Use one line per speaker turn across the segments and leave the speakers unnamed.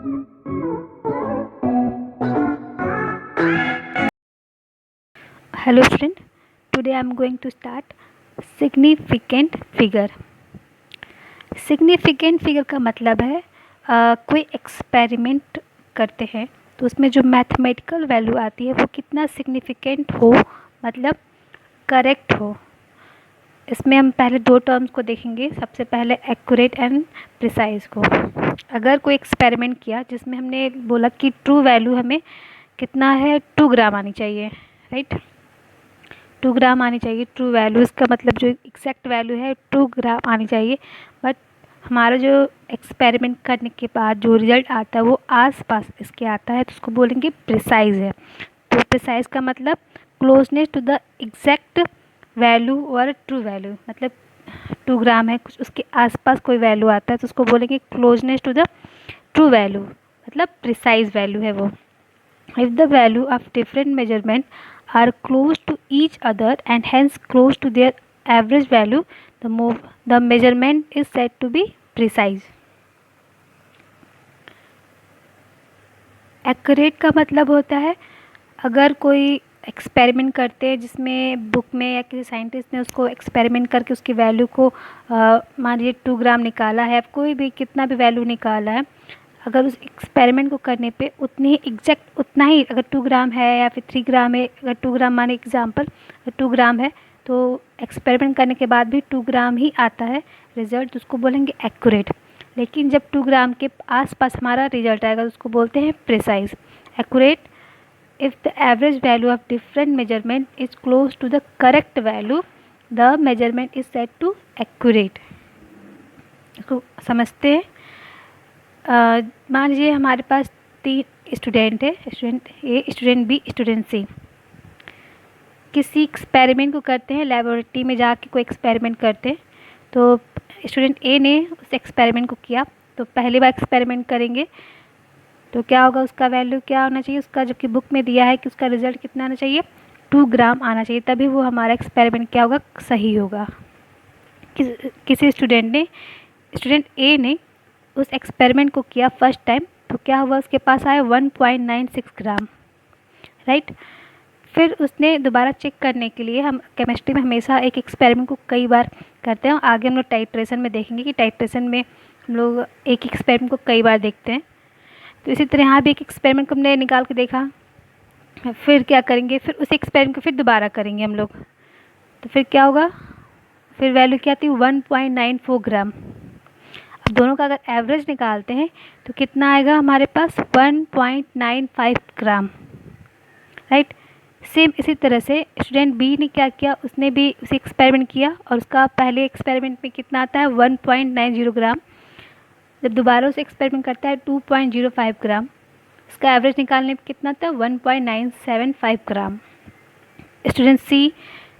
Hello student, today I am going to start significant figure. Significant figure का मतलब है कोई एक्सपेरिमेंट करते हैं तो उसमें जो मैथमेटिकल वैल्यू आती है वो कितना सिग्निफिकेंट हो, मतलब करेक्ट हो। इसमें हम पहले दो टर्म्स को देखेंगे। सबसे पहले एक्यूरेट एंड प्रिसाइज को। अगर कोई एक्सपेरिमेंट किया जिसमें हमने बोला कि ट्रू वैल्यू हमें कितना है, 2 ग्राम आनी चाहिए, राइट। 2 ग्राम आनी चाहिए ट्रू वैल्यू। इसका मतलब जो एग्जैक्ट वैल्यू है 2 ग्राम आनी चाहिए। बट हमारा जो एक्सपेरिमेंट करने के बाद जो रिजल्ट आता है वो आस पास इसके आता है तो उसको बोलेंगे प्रिसाइज है। तो प्रिसाइज का मतलब closeness to the exact value और ट्रू वैल्यू। मतलब 2 ग्राम है, कुछ उसके आसपास कोई वैल्यू आता है तो उसको बोलेंगे closeness to the true value, मतलब प्रिसाइज वैल्यू है वो। If the value of different measurement are close to each other and hence close to their average value, the measurement is said to be precise. Accurate का मतलब होता है अगर कोई experiment करते हैं जिसमें बुक में या किसी साइंटिस्ट ने उसको एक्सपेरिमेंट करके उसकी वैल्यू को मान लीजिए 2 ग्राम निकाला है, कोई भी कितना भी वैल्यू निकाला है, अगर उस एक्सपेरिमेंट को करने पे उतनी ही एग्जैक्ट उतना ही, अगर 2 ग्राम है या फिर 3 ग्राम है, अगर 2 ग्राम माने एग्जांपल, अगर 2 ग्राम है तो एक्सपेरिमेंट करने के बाद भी 2 ग्राम ही आता है रिजल्ट, तो उसको बोलेंगे एक्यूरेट। लेकिन जब 2 ग्राम के आसपास हमारा रिजल्ट आएगा तो उसको बोलते हैं precise. Accurate if the average value of different measurement is close to the correct value, the measurement is said to accurate. इसको समझते हैं। मान लीजिए हमारे पास 3 स्टूडेंट है, स्टूडेंट ए, स्टूडेंट बी, स्टूडेंट सी। किसी एक्सपेरिमेंट को करते हैं, लेबोरेटरी में जाके कोई एक्सपेरिमेंट करते हैं। तो स्टूडेंट ए ने उस एक्सपेरिमेंट को किया, तो पहली बार एक्सपेरिमेंट करेंगे तो क्या होगा, उसका वैल्यू क्या होना चाहिए, उसका जो कि बुक में दिया है कि उसका रिजल्ट कितना आना चाहिए, 2 ग्राम आना चाहिए, तभी वो हमारा एक्सपेरिमेंट क्या होगा, सही होगा। किसी स्टूडेंट ए ने उस एक्सपेरिमेंट को किया फर्स्ट टाइम, तो क्या हुआ, उसके पास आया 1.96 ग्राम, राइट। फिर उसने दोबारा चेक करने के लिए, हम केमिस्ट्री में हमेशा एक एक्सपेरिमेंट को कई बार करते हैं, आगे हम लोग टाइट्रेशन में देखेंगे कि टाइट्रेशन में हम लोग एक एक्सपेरिमेंट को कई बार देखते हैं। तो इसी तरह यहाँ भी एक एक्सपेरिमेंट को हमने निकाल के देखा, फिर क्या करेंगे, फिर उस एक्सपेरिमेंट को फिर दोबारा करेंगे हम लोग, तो फिर क्या होगा, फिर वैल्यू क्या आती है, 1.94 ग्राम। अब दोनों का अगर एवरेज निकालते हैं तो कितना आएगा हमारे पास, 1.95 ग्राम, राइट। सेम इसी तरह से स्टूडेंट बी ने क्या किया, उसने भी उसी एक्सपेरिमेंट किया और उसका पहले एक्सपेरिमेंट में कितना आता है, 1.90 ग्राम। जब दोबारा उसे एक्सपेरिमेंट करता है 2.05 ग्राम, इसका एवरेज निकालने पर कितना आता है, 1.975 ग्राम। स्टूडेंट सी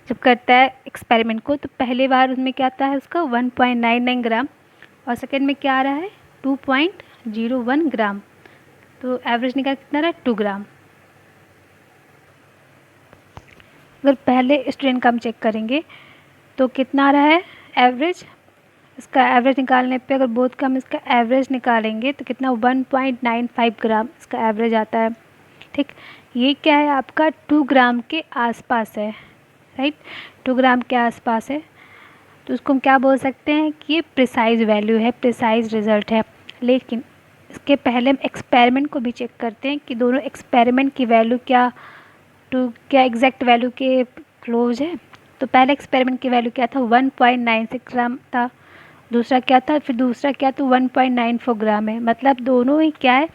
जब करता है एक्सपेरिमेंट को तो पहली बार उसमें क्या आता है, उसका 1.99 ग्राम, और सेकेंड में क्या आ रहा है, 2.01 ग्राम। तो एवरेज निकाल कितना रहा है, 2 ग्राम। अगर पहले स्टूडेंट का हम चेक करेंगे तो कितना आ रहा है एवरेज, इसका एवरेज निकालने पे अगर बोथ का हम इसका एवरेज निकालेंगे तो कितना, 1.95 ग्राम इसका एवरेज आता है, ठीक। ये क्या है, आपका 2 ग्राम के आसपास है, राइट, 2 ग्राम के आसपास है, तो उसको हम क्या बोल सकते हैं कि ये प्रिसाइज वैल्यू है, प्रिसाइज रिज़ल्ट है। लेकिन इसके पहले हम एक्सपेरिमेंट को भी चेक करते हैं कि दोनों एक्सपेरिमेंट की वैल्यू क्या एग्जैक्ट वैल्यू के क्लोज है। तो पहले एक्सपेरिमेंट की वैल्यू क्या था, 1.96 ग्राम था, दूसरा क्या था, फिर दूसरा क्या, तो 1.94 ग्राम है। मतलब दोनों ही क्या है,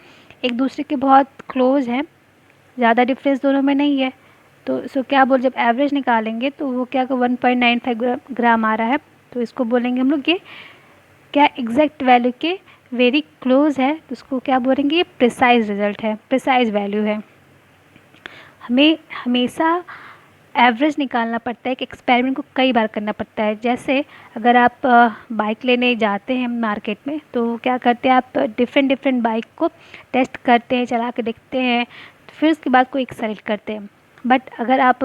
एक दूसरे के बहुत क्लोज हैं, ज़्यादा डिफरेंस दोनों में नहीं है। तो इसको क्या बोल, जब एवरेज निकालेंगे तो वो क्या 1.95 ग्राम आ रहा है, तो इसको बोलेंगे हम लोग ये क्या एग्जैक्ट वैल्यू के वेरी क्लोज है, तो उसको क्या बोलेंगे, ये प्रिसाइज रिजल्ट है, प्रिसाइज वैल्यू है। हमें हमेशा एवरेज निकालना पड़ता है, एक एक्सपेरिमेंट को कई बार करना पड़ता है। जैसे अगर आप बाइक लेने जाते हैं मार्केट में तो क्या करते हैं, आप डिफरेंट बाइक को टेस्ट करते हैं, चला के देखते हैं, फिर उसके बाद कोई एक सेलेक्ट करते हैं। बट अगर आप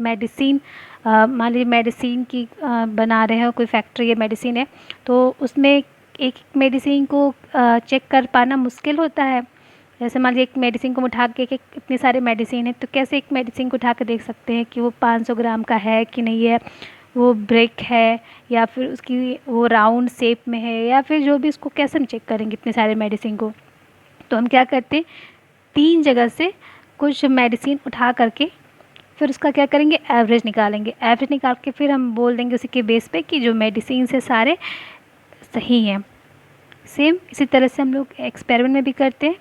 मेडिसिन, मान लीजिए मेडिसिन की बना रहे हो, कोई फैक्ट्री या मेडिसिन है, तो उसमें एक मेडिसिन को चेक कर पाना मुश्किल होता है। जैसे मान लीजिए एक मेडिसिन को हम उठा के, इतने सारे मेडिसिन है तो कैसे एक मेडिसिन को उठा के देख सकते हैं कि वो 500 ग्राम का है कि नहीं है, वो ब्रेक है या फिर उसकी वो राउंड शेप में है, या फिर जो भी, उसको कैसे हम चेक करेंगे इतने सारे मेडिसिन को। तो हम क्या करते हैं, 3 जगह से कुछ मेडिसिन उठा करके फिर उसका क्या करेंगे, एवरेज निकालेंगे। एवरेज निकाल के फिर हम बोल देंगे उसी के बेस पे कि जो मेडिसिन है सारे सही हैं। सेम इसी तरह से हम लोग एक्सपेरिमेंट में भी करते हैं।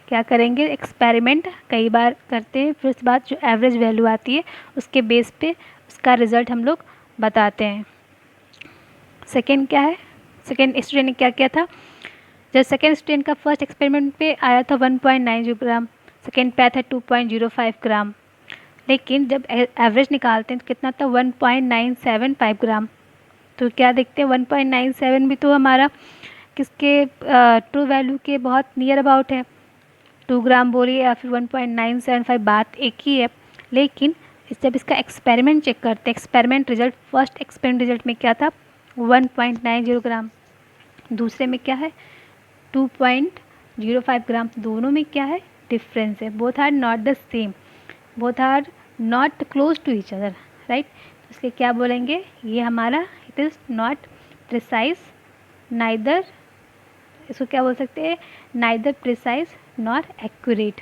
क्या करेंगे, एक्सपेरिमेंट कई बार करते हैं, फिर उसके बाद जो एवरेज वैल्यू आती है उसके बेस पे उसका रिज़ल्ट हम लोग बताते हैं। सेकेंड क्या है, सेकेंड स्टूडेंट ने क्या किया था, जब सेकेंड स्टूडेंट का फर्स्ट एक्सपेरिमेंट पे आया था 1.90 ग्राम, सेकेंड पे आया था 2.05 ग्राम, लेकिन जब एवरेज निकालते हैं तो कितना था 1.975 ग्राम। तो क्या देखते हैं 1.97 भी तो हमारा किसके ट्रू वैल्यू के बहुत नियर अबाउट है। 2 ग्राम बोलिए या फिर 1.975, बात एक ही है। लेकिन जब इसका एक्सपेरिमेंट चेक करते हैं, experiment result, first experiment result में क्या था 1.90 ग्राम, दूसरे में क्या है 2.05 ग्राम। दोनों में क्या है डिफरेंस है, both are not the same, both are not close to each other, right. तो इसलिए क्या बोलेंगे, ये हमारा it is not precise neither, इसको क्या बोल सकते हैं, neither precise not accurate.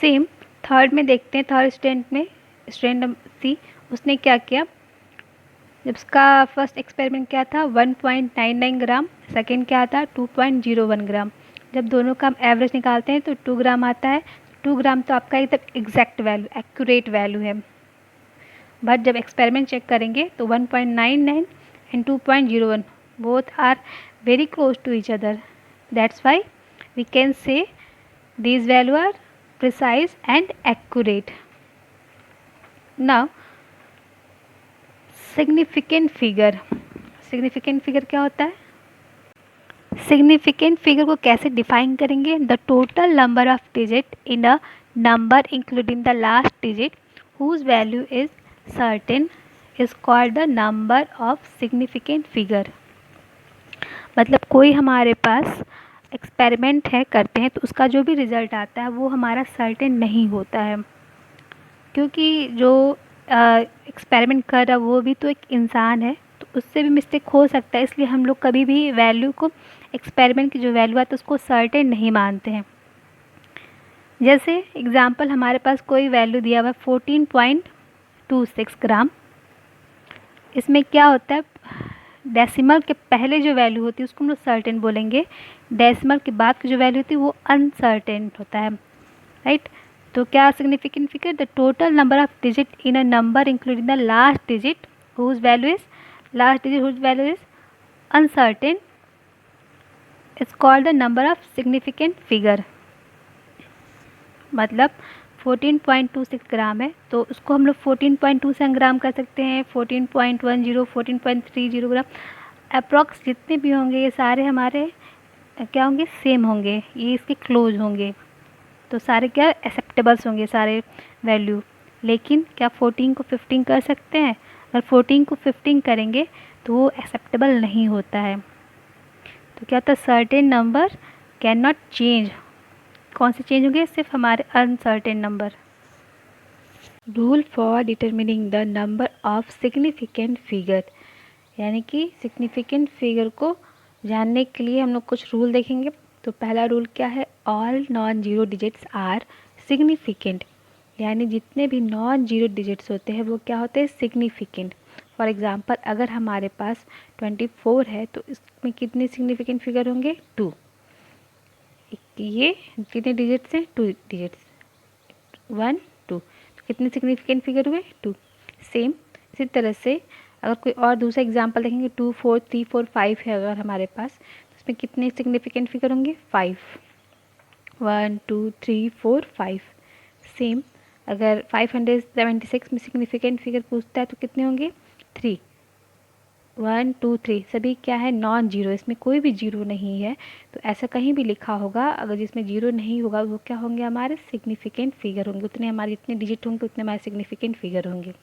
Same third में देखते हैं, थर्ड स्टूडेंट में, स्टूडेंट सी, उसने क्या किया, जब उसका फर्स्ट एक्सपेरिमेंट क्या था 1.99 ग्राम, सेकेंड क्या था 2.01 ग्राम। जब दोनों का हम एवरेज निकालते हैं तो 2 ग्राम आता है। 2 ग्राम तो आपका एकदम एग्जैक्ट वैल्यू, एक्यूरेट वैल्यू है। बट जब एक्सपेरिमेंट चेक करेंगे तो 1.99 and 2.01 both are very close to each other. That's why we can say these values are precise and accurate. Now significant figure, significant figure क्या होता है, significant figure को कैसे define करेंगे, the total number of digit in a number including the last digit whose value is certain is called the number of significant figure। मतलब कोई हमारे पास experiment है, करते हैं तो उसका जो भी रिज़ल्ट आता है वो हमारा सर्टेन नहीं होता है, क्योंकि जो एक्सपेरिमेंट कर रहा है वो भी तो एक इंसान है, तो उससे भी मिस्टेक हो सकता है। इसलिए हम लोग कभी भी वैल्यू को, एक्सपेरिमेंट की जो वैल्यू आती है उसको सर्टेन नहीं मानते हैं। जैसे एग्ज़ाम्पल, हमारे पास कोई वैल्यू दिया हुआ है 14.26 ग्राम, इसमें क्या होता है, डेसिमल के पहले जो वैल्यू होती है उसको हम लोग सर्टेन बोलेंगे, डेसिमल के बाद की जो वैल्यू होती है वो अनसर्टेन होता है, राइट। तो क्या significant figure, the total number of digit in a number including the last digit whose value is uncertain is called the number of significant figure. मतलब 14.26 ग्राम है तो उसको हम लोग 14.27 ग्राम कर सकते हैं, 14.10, 14.30 ग्राम, अप्रॉक्स जितने भी होंगे ये सारे हमारे क्या होंगे, सेम होंगे, ये इसके क्लोज होंगे, तो सारे क्या एक्सेप्टेबल्स होंगे सारे वैल्यू। लेकिन क्या 14 को 15 कर सकते हैं, अगर 14 को 15 करेंगे तो वो एक्सेप्टेबल नहीं होता है। तो क्या होता है, certain number can not change, कौन से चेंज होंगे, सिर्फ हमारे uncertain number. Rule for determining the number of significant figure, यानी कि सिग्निफिकेंट फिगर को जानने के लिए हम लोग कुछ रूल देखेंगे। तो पहला रूल क्या है, all non zero digits are significant, यानी जितने भी नॉन जीरो डिजिट्स होते हैं वो क्या होते हैं, सिग्निफिकेंट। फॉर एग्जांपल अगर हमारे पास 24 है तो इसमें कितने सिग्निफिकेंट फिगर होंगे, 2। ये कितने डिजिट्स हैं, 2 डिजिट्स, 1 2, तो कितने सिग्निफिकेंट फिगर हुए, 2। सेम इसी तरह से अगर कोई और दूसरा एग्जांपल देखेंगे, 2 4 3 4 5 है अगर हमारे पास, तो इसमें कितने सिग्निफिकेंट फिगर होंगे, 5, 1 2 3 4 5। सेम अगर 576 में सिग्निफिकेंट फिगर पूछता है तो कितने होंगे, 3, 1 2 3, सभी क्या है, नॉन जीरो, इसमें कोई भी जीरो नहीं है। तो ऐसा कहीं भी लिखा होगा अगर जिसमें जीरो नहीं होगा वो क्या होंगे, हमारे सिग्निफिकेंट फिगर होंगे, उतने हमारे जितने डिजिट होंगे उतने हमारे सिग्निफिकेंट फिगर होंगे।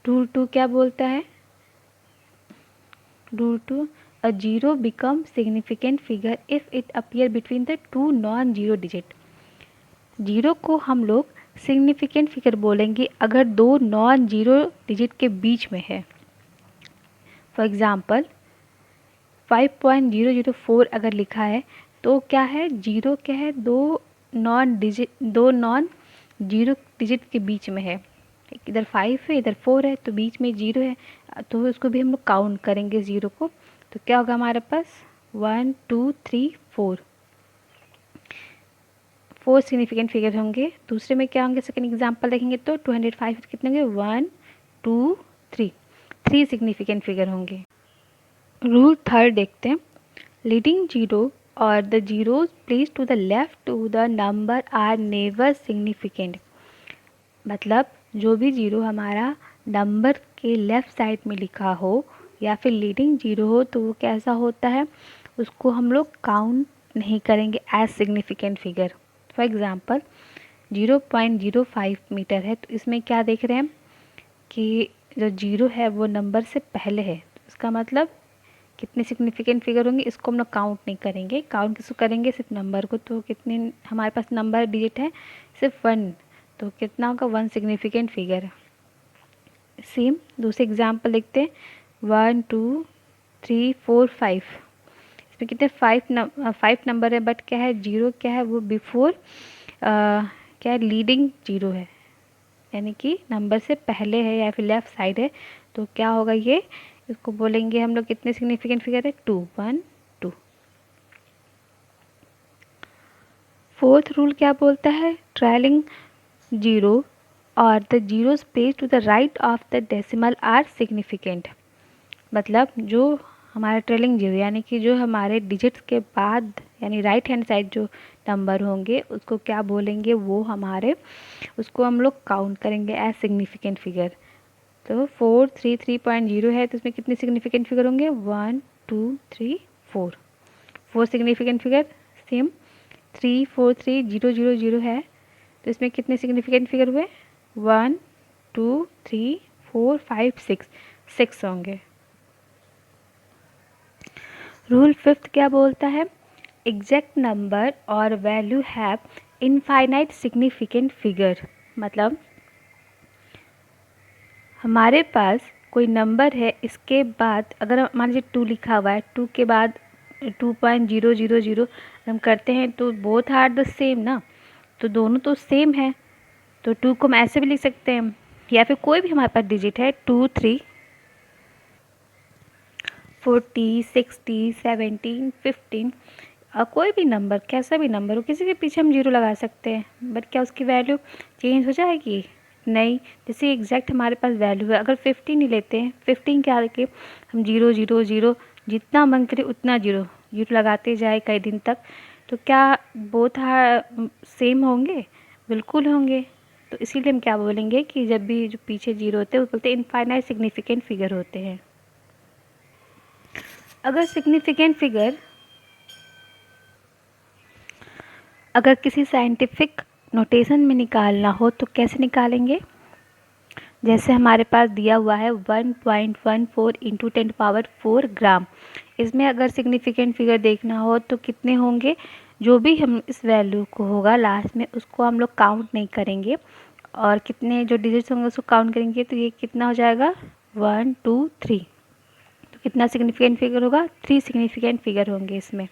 रूल 2 क्या बोलता है, rule 2, a zero becomes significant figure if it appear between the two non-zero digit। Zero को हम लोग सिग्निफिकेंट फिगर बोलेंगे अगर दो नॉन जीरो डिजिट के बीच में है। फॉर एग्ज़ाम्पल 5.004 अगर लिखा है तो क्या है, जीरो क्या है, दो नॉन जीरो डिजिट के बीच में है। इधर 5 है, इधर 4 है, तो बीच में जीरो है, तो उसको भी हम लोग काउंट करेंगे ज़ीरो को। तो क्या होगा हमारे पास 1 2 3 4 सिग्निफिकेंट फिगर होंगे। दूसरे में क्या होंगे, सेकंड एग्जांपल देखेंगे तो 205 कितने होंगे, 1 2 3 सिग्निफिकेंट फिगर होंगे। रूल थर्ड देखते हैं, लीडिंग जीरो और the zeros place to the left to the number are never significant. मतलब जो भी जीरो हमारा नंबर के लेफ़्ट साइड में लिखा हो या फिर लीडिंग जीरो हो तो वो कैसा होता है, उसको हम लोग काउंट नहीं करेंगे as significant figure. For example 0.05 metre है, तो इसमें क्या देख रहे हैं कि जो जीरो है वो नंबर से पहले है, तो इसका मतलब कितने सिग्निफिकेंट फिगर होंगे, इसको हम लोग काउंट नहीं करेंगे। काउंट किसको करेंगे, सिर्फ नंबर को। तो कितने हमारे पास नंबर डिजिट है, सिर्फ 1, तो कितना होगा 1 सिग्निफिकेंट फिगर। सेम दूसरे एग्जाम्पल देखते हैं 1 2 3 4 5। इसमें कितने 5 नंबर है, बट क्या है जीरो क्या है वो बिफोर क्या है, लीडिंग जीरो है, यानी कि नंबर से पहले है या फिर लेफ़्ट साइड है। तो क्या होगा ये, इसको बोलेंगे हम लोग कितने सिग्निफिकेंट फिगर है, 2 1 2। फोर्थ रूल क्या बोलता है, ट्रेलिंग जीरो और the zeros place to the right of the decimal are significant. मतलब जो हमारा ट्रेलिंग जीरो यानी कि जो हमारे डिजिट्स के बाद यानी राइट हैंड साइड जो नंबर होंगे उसको क्या बोलेंगे, वो हमारे उसको हम लोग काउंट करेंगे एज सिग्निफिकेंट फिगर। तो 433.0 है, तो इसमें कितने सिग्निफिकेंट फिगर होंगे, 1 2 3 4 सिग्निफिकेंट फिगर। सेम 343.000 है, तो इसमें कितने सिग्निफिकेंट फिगर हुए, 1 2 3 4 5 6 होंगे। रूल फिफ्थ क्या बोलता है, एग्जैक्ट नंबर और value have infinite significant figure. मतलब हमारे पास कोई नंबर है, इसके बाद अगर मान लीजिए 2 लिखा हुआ है, 2 के बाद 2.000 हम करते हैं तो बोथ आर द सेम ना, तो दोनों तो सेम है, तो 2 को हम ऐसे भी लिख सकते हैं, या फिर कोई भी हमारे पास डिजिट है 2 3 40 60 17 15 कोई भी नंबर, कैसा भी नंबर हो, किसी के पीछे हम जीरो लगा सकते हैं, बट क्या उसकी वैल्यू चेंज हो जाएगी, नहीं। जैसे एग्जैक्ट हमारे पास वैल्यू है, अगर 15 ही लेते हैं, 15 क्या लेके हम 0 0 0 जितना मन करे उतना जीरो लगाते जाए कई दिन तक, तो क्या बोथ सेम होंगे, बिल्कुल होंगे। तो इसीलिए हम क्या बोलेंगे कि जब भी जो पीछे जीरो होते हैं वो बोलते हैं इनफाइनाइट सिग्निफिकेंट फिगर होते हैं। अगर सिग्निफिकेंट फिगर अगर किसी साइंटिफिक नोटेशन में निकालना हो तो कैसे निकालेंगे, जैसे हमारे पास दिया हुआ है 1.14 इंटू 10⁴ ग्राम। इसमें अगर सिग्निफिकेंट फिगर देखना हो तो कितने होंगे, जो भी हम इस वैल्यू को होगा लास्ट में उसको हम लोग काउंट नहीं करेंगे, और कितने जो डिजिट्स होंगे उसको काउंट करेंगे, तो ये कितना हो जाएगा 1 2 3। तो कितना सिग्निफिकेंट फिगर होगा, 3 सिग्निफिकेंट फिगर होंगे इसमें।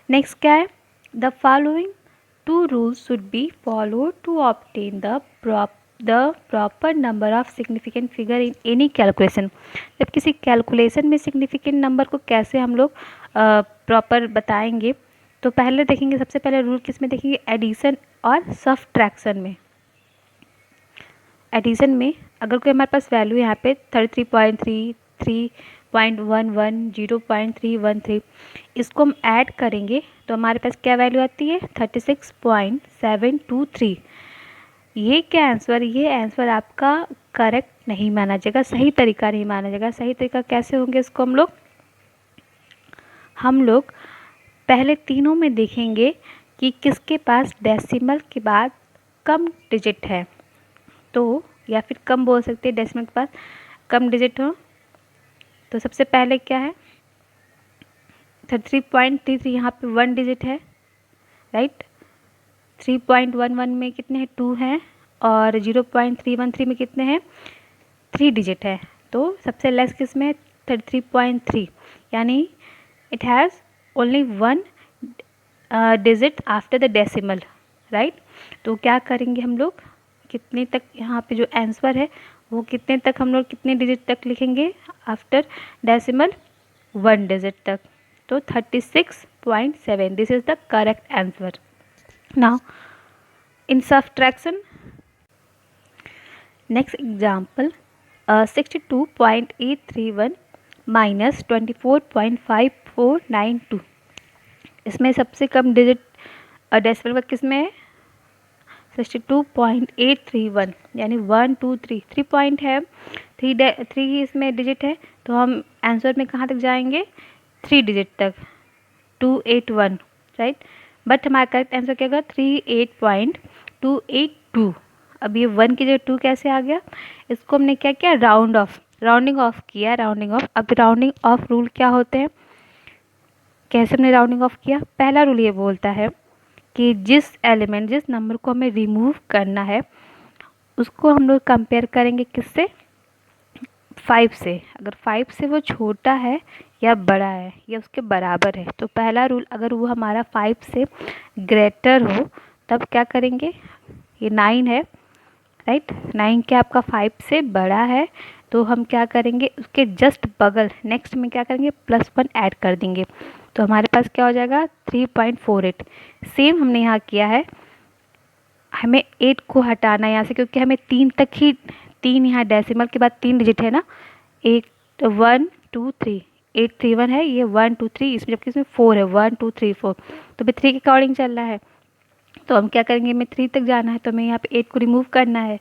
नेक्स्ट क्या है, the following 2 rules should be followed to obtain the proper number of significant figure in any calculation। जब किसी कैलकुलेशन में सिग्निफिकेंट नंबर को कैसे हम लोग प्रॉपर बताएंगे, तो पहले देखेंगे, सबसे पहले रूल किस में देखेंगे, एडिशन और सब्ट्रैक्शन में। एडिशन में अगर कोई हमारे पास वैल्यू यहाँ पे 33.3 3.11 0.313, इसको हम ऐड करेंगे तो हमारे पास क्या वैल्यू आती है 36.723। ये क्या आंसर, ये आंसर आपका करेक्ट नहीं माना जाएगा, सही तरीका नहीं माना जाएगा। सही तरीका कैसे होंगे, इसको हम लोग पहले तीनों में देखेंगे कि किसके पास डेसिमल के बाद कम डिजिट है, तो या फिर कम बोल सकते हैं, डेसिमल के पास कम डिजिट हो तो सबसे पहले क्या है 33.33, यहाँ पे 1 डिजिट है, राइट। 3.11 में कितने हैं 2 हैं, और 0.313 में कितने हैं 3 डिजिट है। तो सबसे लेस किस में 33.3, यानी it has only 1 digit after the decimal, right. तो क्या करेंगे हम लोग, कितने तक यहाँ पे जो आंसर है वो कितने तक हम लोग कितने डिजिट तक लिखेंगे आफ्टर डेसिमल 1 डिजिट तक। तो 36.7, this is the correct answer. Now in subtraction, next example 62.831 minus 24.5492। इसमें सबसे कम डिजिट डेसिमल वर्ड किस में है 62.831, यानी 1 2 3 3 पॉइंट है, 3 ही इसमें डिजिट है, तो हम आंसर में कहाँ तक जाएंगे 3 डिजिट तक 281, राइट। बट हमारा करेक्ट आंसर क्या होगा 38.282। अब ये 1 की जगह 2 कैसे आ गया, इसको हमने क्या किया राउंडिंग ऑफ किया, राउंडिंग ऑफ। अब राउंडिंग ऑफ रूल क्या होते हैं, कैसे हमने राउंडिंग ऑफ किया, पहला रूल ये बोलता है कि जिस नंबर को हमें रिमूव करना है उसको हम लोग कंपेयर करेंगे किससे 5 से। अगर 5 से वो छोटा है या बड़ा है या उसके बराबर है, तो पहला रूल अगर वो हमारा 5 से ग्रेटर हो तब क्या करेंगे, ये 9 है, राइट। 9 क्या आपका 5 से बड़ा है, तो हम क्या करेंगे उसके जस्ट बगल नेक्स्ट में क्या करेंगे +1 ऐड कर देंगे, तो हमारे पास क्या हो जाएगा 3.48। सेम हमने यहाँ किया है, हमें 8 को हटाना है यहाँ से, क्योंकि हमें 3 तक ही 3 यहाँ डेसिमल के बाद 3 डिजिट है ना, 1 1 2 3 831 है, ये 1 2 3 इसमें, जबकि इसमें 4 है 1 2 3 4, तो भी 3 के अकॉर्डिंग चल रहा है। तो हम क्या करेंगे, हमें 3 तक जाना है, तो हमें यहाँ पे 8 को रिमूव करना है।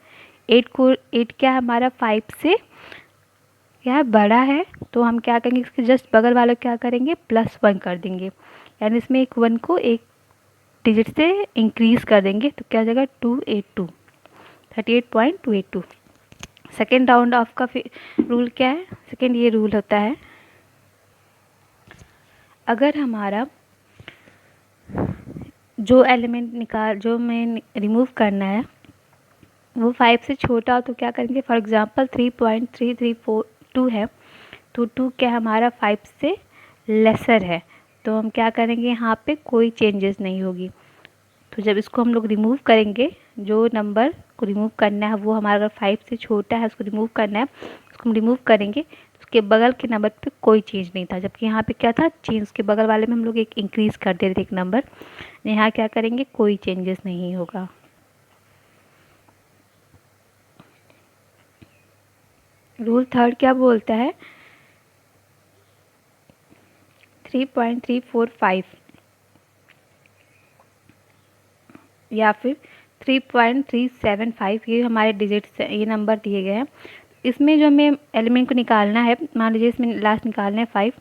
8 क्या है हमारा 5 से यह बड़ा है, तो हम क्या करेंगे इसके जस्ट बगल वाले क्या करेंगे +1 कर देंगे, यानी इसमें एक 1 को एक डिजिट से इंक्रीज कर देंगे, तो क्या हो जाएगा 282 38.282। सेकेंड राउंड ऑफ का रूल क्या है, सेकेंड ये रूल होता है अगर हमारा जो एलिमेंट जो हमें रिमूव करना है वो 5 से छोटा हो, तो क्या करेंगे, फॉर एग्जांपल 3.3342 है, तो 2 क्या हमारा 5 से लेसर है, तो हम क्या करेंगे यहाँ पे कोई चेंजेस नहीं होगी। तो जब इसको हम लोग रिमूव करेंगे, जो नंबर को रिमूव करना है वो हमारा अगर 5 से छोटा है उसको रिमूव करना है, उसको हम रिमूव करेंगे, उसके बगल के नंबर पे कोई चेंज नहीं था, जबकि यहाँ पे क्या था चेंज, उसके बगल वाले में हम लोग एक इंक्रीज़ कर दे रहे थे एक नंबर, यहाँ क्या करेंगे कोई चेंजेस नहीं होगा। रूल थर्ड क्या बोलता है 3.345 या फिर 3.375, ये हमारे डिजिट्स ये नंबर दिए गए हैं। इसमें जो हमें एलिमेंट को निकालना है, मान लीजिए इसमें लास्ट निकालना है 5,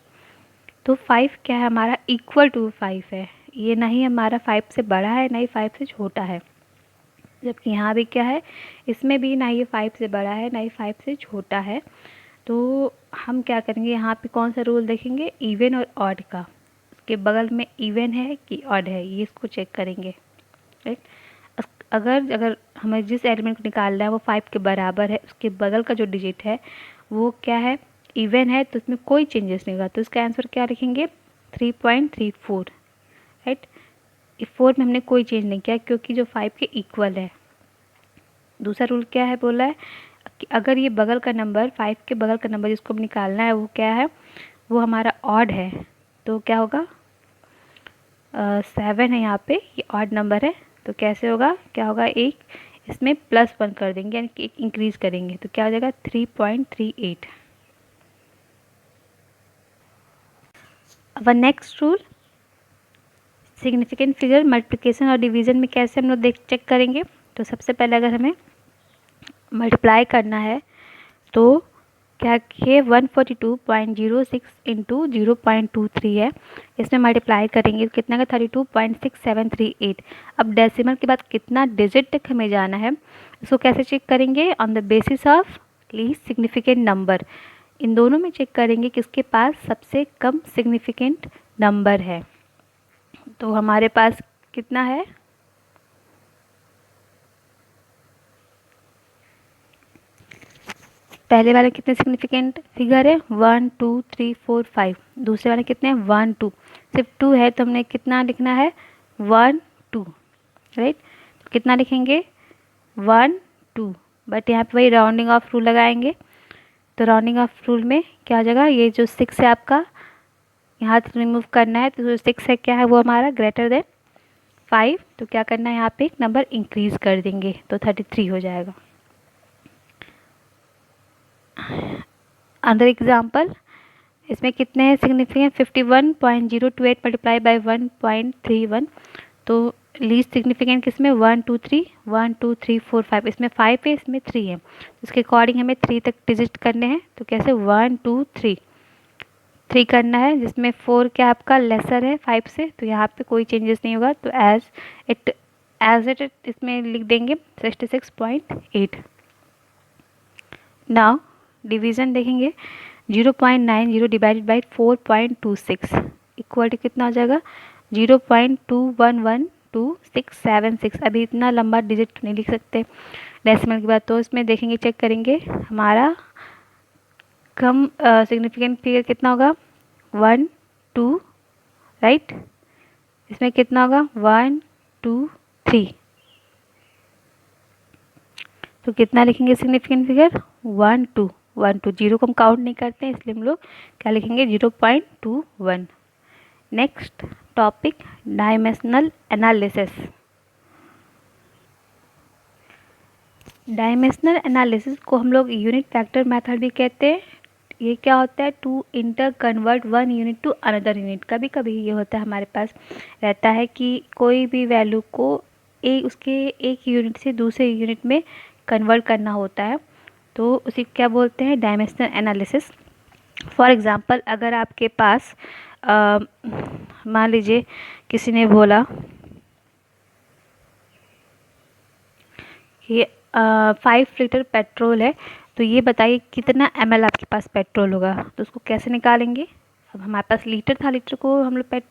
तो 5 क्या है हमारा इक्वल टू 5 है, ये ना ही हमारा 5 से बड़ा है ना ही 5 से छोटा है, जबकि यहाँ भी क्या है इसमें भी ना ये 5 से बड़ा है ना ही 5 से छोटा है। तो हम क्या करेंगे यहाँ पे कौन सा रूल देखेंगे, इवन और ऑड का, उसके बगल में इवन है कि ऑड है ये इसको चेक करेंगे, राइट। अगर हमें जिस एलिमेंट को निकालना है वो 5 के बराबर है, उसके बगल का जो डिजिट है वो क्या है इवन है, तो उसमें कोई चेंजेस नहीं होगा, तो इसका आंसर क्या लिखेंगे 3.34, राइट। 4 में हमने कोई चेंज नहीं किया क्योंकि जो 5 के इक्वल है। दूसरा रूल क्या है बोला है कि अगर ये बगल का नंबर 5 के बगल का नंबर जिसको हम निकालना है वो क्या है, वो हमारा ऑड है, तो क्या होगा 7 है यहाँ पे, ये ऑड नंबर है, तो कैसे होगा क्या होगा एक इसमें +1 कर देंगे, यानी कि एक इंक्रीज़ करेंगे, तो क्या हो जाएगा 3.38। अब next rule significant figure multiplication और डिवीज़न में कैसे हम लोग चेक करेंगे। तो सबसे पहले अगर हमें मल्टीप्लाई करना है तो क्या कि 142.06 इंटू 0.23 है, इसमें मल्टीप्लाई करेंगे कितना का 32.6738। अब डेसिमल के बाद कितना डिजिट तक हमें जाना है, इसको कैसे चेक करेंगे on the basis of least significant number, इन दोनों में चेक करेंगे किसके पास सबसे कम सिग्निफिकेंट नंबर है। तो हमारे पास कितना है, पहले वाले कितने सिग्निफिकेंट फिगर है 1 2 3 4 5, दूसरे वाले कितने हैं 1 2, सिर्फ 2 है तो हमने कितना लिखना है 1 2, राइट। तो कितना लिखेंगे 1 2, बट यहाँ पे वही राउंडिंग ऑफ रूल लगाएंगे। तो राउंडिंग ऑफ रूल में क्या हो जाएगा, ये जो 6 है आपका यहाँ से रिमूव करना है, तो जो 6 है क्या है वो हमारा ग्रेटर देन 5, तो क्या करना है यहाँ पे एक नंबर इंक्रीज कर देंगे तो 33 हो जाएगा। अदर एग्जाम्पल, इसमें कितने हैं सिग्निफिकेंट 51.028 मल्टीप्लाई बाई 1.31, तो लीस्ट सिग्निफिकेंट किसमें 1 2 3 1 2 3 4 5, इसमें 5 है इसमें 3 है, इसके अकॉर्डिंग हमें 3 तक डिजिट करने हैं। तो कैसे 1 2 3 करना है, जिसमें 4 क्या आपका लेसर है 5 से, तो यहाँ पे कोई चेंजेस नहीं होगा, तो एज इट इसमें लिख देंगे 66.8। नाउ डिवीज़न देखेंगे 0.90 डिवाइडेड बाई 4.26 इक्वल टू कितना हो जाएगा 0.211267 अभी इतना लंबा डिजिट नहीं लिख सकते डेसिमल की बात, तो इसमें देखेंगे चेक करेंगे हमारा कम सिग्निफिकेंट फिगर कितना होगा 1 2, राइट। इसमें कितना होगा 1 2 3, तो कितना लिखेंगे सिग्निफिकेंट फिगर 1 2 1 2, जीरो को हम काउंट नहीं करते हैं इसलिए हम लोग क्या लिखेंगे 0.21। Next topic dimensional analysis. Dimensional analysis को हम लोग यूनिट फैक्टर मेथड भी कहते हैं। ये क्या होता है to interconvert one unit to another unit. कभी कभी ये होता है हमारे पास रहता है कि कोई भी वैल्यू को उसके एक यूनिट से दूसरे यूनिट में कन्वर्ट करना होता है, तो उसे क्या बोलते हैं डायमेंशनल एनालिसिस। फॉर एग्ज़ाम्पल अगर आपके पास मान लीजिए किसी ने बोला कि 5 लीटर पेट्रोल है, तो ये बताइए कितना ml आपके पास पेट्रोल होगा, तो उसको कैसे निकालेंगे। अब हमारे पास लीटर था, लीटर को हम लोग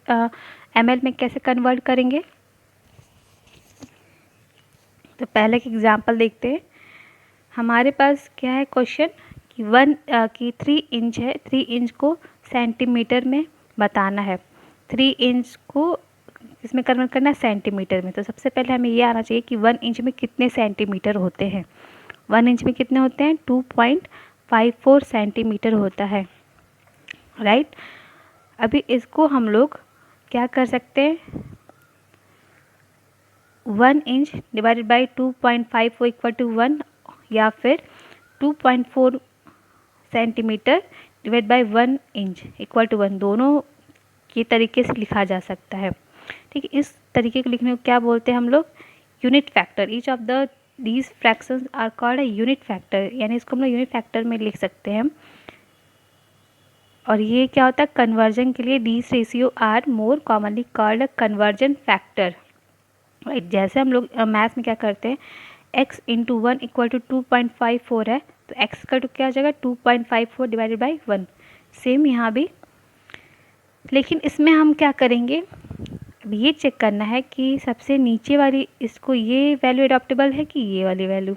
ml में कैसे कन्वर्ट करेंगे। तो पहले एक एग्जांपल देखते हैं। हमारे पास क्या है क्वेश्चन कि 3 इंच है, 3 इंच को सेंटीमीटर में बताना है, 3 इंच को इसमें कन्वर्ट करना है सेंटीमीटर में। तो सबसे पहले हमें ये आना चाहिए कि 1 इंच में कितने सेंटीमीटर होते हैं। 1 इंच में कितने होते हैं 2.54 सेंटीमीटर होता है, राइट। अभी इसको हम लोग क्या कर सकते हैं 1 inch divided by 2.54 equal to 1, या फिर 2.4 centimetre divide by 1 inch equal to 1, दोनों के तरीके से लिखा जा सकता है। ठीक है, इस तरीके को लिखने को क्या बोलते हैं हम लोग unit factor. Each of these fractions are called a unit factor, यानी इसको हम लोग यूनिट फैक्टर में लिख सकते हैं। और ये क्या होता है कन्वर्जन के लिए these ratio are more commonly called a conversion factor, right. जैसे हम लोग मैथ्स में क्या करते हैं x इंटू 1 इक्वल टू 2.54 है, तो x का टू क्या हो जाएगा 2.54 डिवाइडेड बाई 1। सेम यहाँ भी, लेकिन इसमें हम क्या करेंगे अब ये चेक करना है कि सबसे नीचे वाली इसको ये वैल्यू एडॉप्टेबल है कि ये वाली वैल्यू।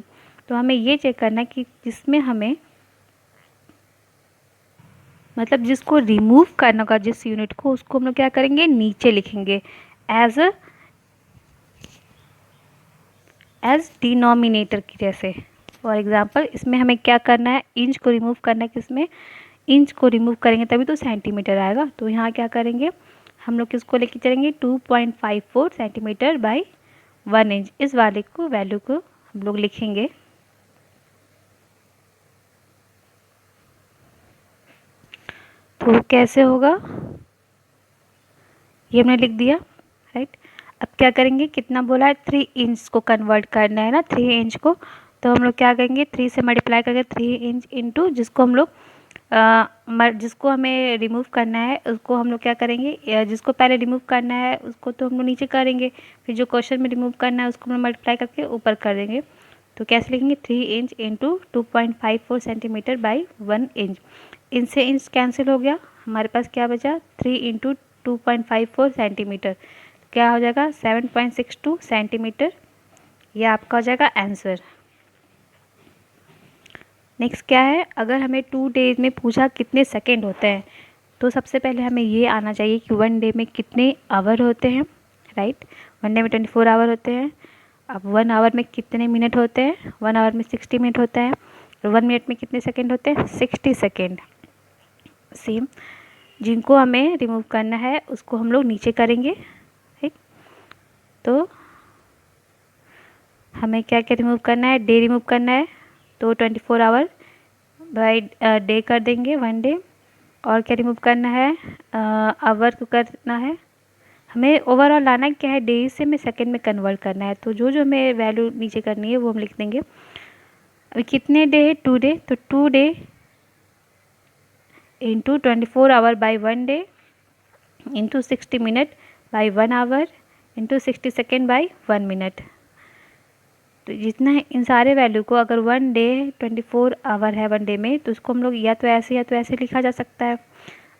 तो हमें ये चेक करना है कि जिसमें हमें मतलब जिसको रिमूव करना होगा जिस यूनिट को, उसको हम लोग क्या करेंगे नीचे लिखेंगे एज डिनोमिनेटर की जैसे। फॉर एग्जांपल इसमें हमें क्या करना है इंच को रिमूव करना है, किसमें इंच को रिमूव करेंगे तभी तो सेंटीमीटर आएगा। तो यहाँ क्या करेंगे हम लोग किसको लेके चलेंगे 2.54 सेंटीमीटर बाई 1 इंच, इस वाले को वैल्यू को हम लोग लिखेंगे। तो कैसे होगा ये हमने लिख दिया, राइट। अब क्या करेंगे कितना बोला है 3 इंच को कन्वर्ट करना है ना 3 इंच को, तो हम लोग क्या करेंगे 3 से मल्टीप्लाई करके 3 इंच इंटू जिसको हम लोग जिसको हमें रिमूव करना है उसको हम लोग क्या करेंगे, जिसको पहले रिमूव करना है उसको तो हम लोग नीचे करेंगे, फिर जो क्वेश्चन में रिमूव करना है उसको हम लोग मल्टीप्लाई करके ऊपर कर देंगे। तो कैसे लिखेंगे 3 inch into 2.54 centimetre by 1 inch. इनसे इंच कैंसिल हो गया, हमारे पास क्या बचा 3 इंटू 2.54 सेंटीमीटर, क्या हो जाएगा 7.62 सेंटीमीटर। ये आपका हो जाएगा आंसर। नेक्स्ट क्या है, अगर हमें 2 डेज में पूछा कितने सेकेंड होते हैं, तो सबसे पहले हमें ये आना चाहिए कि 1 डे में कितने आवर होते हैं, राइट। 1 डे में 24 आवर होते हैं। अब 1 आवर में कितने मिनट होते हैं, 1 आवर में 60 मिनट होता है। और 1 मिनट में कितने सेकेंड होते हैं, 60 सेकेंड। सेम, जिनको हमें रिमूव करना है उसको हम लोग नीचे करेंगे, ठीक। तो हमें क्या क्या रिमूव करना है, डे रिमूव करना है, तो 24 आवर बाई डे कर देंगे, 1 डे। और क्या रिमूव करना है, आवर को करना है। हमें ओवरऑल लाना क्या है, डेज से हमें सेकंड में कन्वर्ट करना है, तो जो जो हमें वैल्यू नीचे करनी है वो हम लिख देंगे। अभी कितने डे है, 2 डे, तो 2 day into 24 hour by 1 day into 60 minute by 1 hour into 60 second by 1 minute. तो जितना है इन सारे वैल्यू को, अगर 1 डे 24 आवर है 1 डे में, तो उसको हम लोग या तो ऐसे लिखा जा सकता है।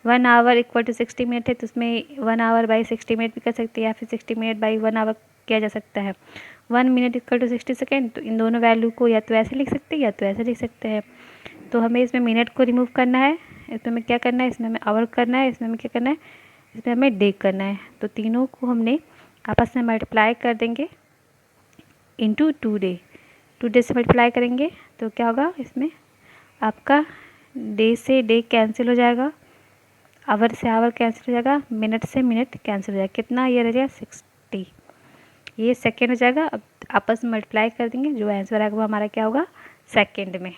1 आवर इक्वल टू 60 मिनट है, तो उसमें 1 आवर बाई 60 मिनट भी कर सकते हैं, या फिर 60 मिनट बाई 1 आवर किया जा सकता है। 1 मिनट इक्वल टू 60 सेकेंड, तो इन दोनों वैल्यू को या तो ऐसे लिख सकते हैं या तो ऐसे लिख सकते हैं। तो हमें इसमें मिनट को रिमूव करना है, इसमें हमें क्या करना है, इसमें हमें आवर करना है, इसमें हमें क्या करना है, इसमें हमें डे करना है। तो तीनों को हमने आपस में मल्टीप्लाई कर देंगे इंटू 2 डे। 2 डे से मल्टीप्लाई करेंगे तो क्या होगा, इसमें आपका डे से डे कैंसिल हो जाएगा, आवर से आवर कैंसिल हो जाएगा, मिनट से मिनट कैंसिल हो जाएगा। कितना, ये रह जाएगा 60, ये सेकेंड हो जाएगा। अब आपस में मल्टीप्लाई कर देंगे, जो आंसर आएगा वो हमारा क्या होगा, सेकेंड में।